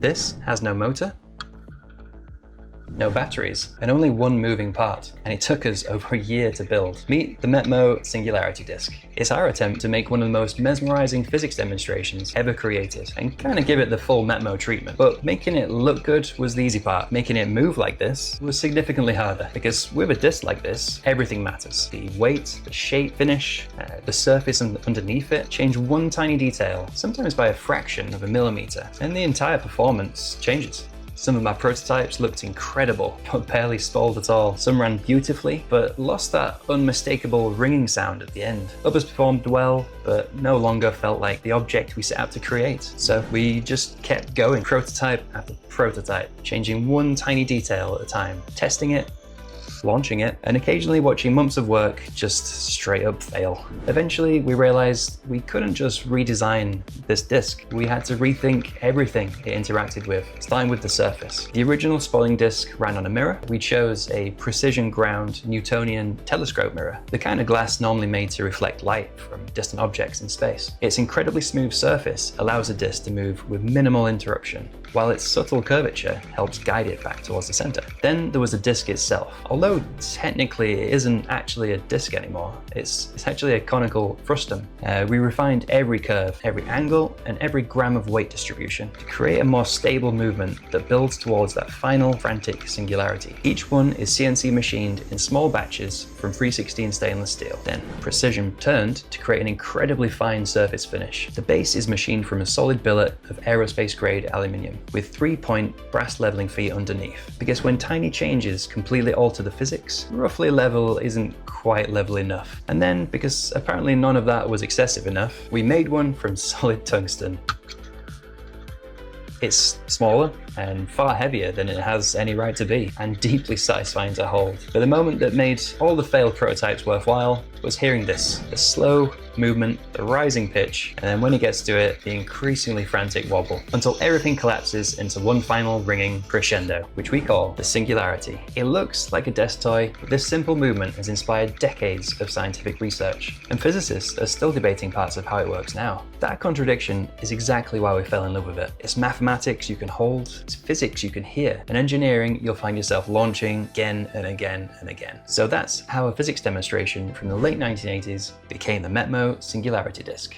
This has no motor, no batteries, and only one moving part, and it took us over a year to build. Meet the Metmo Singularity Disc. It's our attempt to make one of the most mesmerizing physics demonstrations ever created, and kind of give it the full Metmo treatment. But making it look good was the easy part. Making it move like this was significantly harder, because with a disc like this, everything matters. The weight, the shape, finish, the surface underneath it. Change one tiny detail, sometimes by a fraction of a millimeter, and the entire performance changes. Some of my prototypes looked incredible, but barely stalled at all. Some ran beautifully, but lost that unmistakable ringing sound at the end. Others performed well, but no longer felt like the object we set out to create. So we just kept going, prototype after prototype, changing one tiny detail at a time, testing it, launching it, and occasionally watching months of work just straight up fail. Eventually, we realized we couldn't just redesign this disc. We had to rethink everything it interacted with, starting with the surface. The original spotting disc ran on a mirror. We chose a precision ground Newtonian telescope mirror, the kind of glass normally made to reflect light from distant objects in space. Its incredibly smooth surface allows the disc to move with minimal interruption, while its subtle curvature helps guide it back towards the center. Then there was the disc itself. Although technically it isn't actually a disc anymore, it's actually a conical frustum. We refined every curve, every angle, and every gram of weight distribution to create a more stable movement that builds towards that final frantic singularity. Each one is CNC machined in small batches from 316 stainless steel, then precision turned to create an incredibly fine surface finish. The base is machined from a solid billet of aerospace grade aluminium, with 3-point brass leveling feet underneath. Because when tiny changes completely alter the physics, roughly level isn't quite level enough. And then, because apparently none of that was excessive enough, we made one from solid tungsten. It's smaller and far heavier than it has any right to be, and deeply satisfying to hold. But the moment that made all the failed prototypes worthwhile was hearing this, the slow movement, the rising pitch, and then when it gets to it, the increasingly frantic wobble, until everything collapses into one final ringing crescendo, which we call the Singularity. It looks like a desk toy, but this simple movement has inspired decades of scientific research, and physicists are still debating parts of how it works now. That contradiction is exactly why we fell in love with it. It's mathematics you can hold, it's physics you can hear, and engineering you'll find yourself launching again and again and again. So that's how a physics demonstration from the late 1980s became the Metmo Singularity Disc.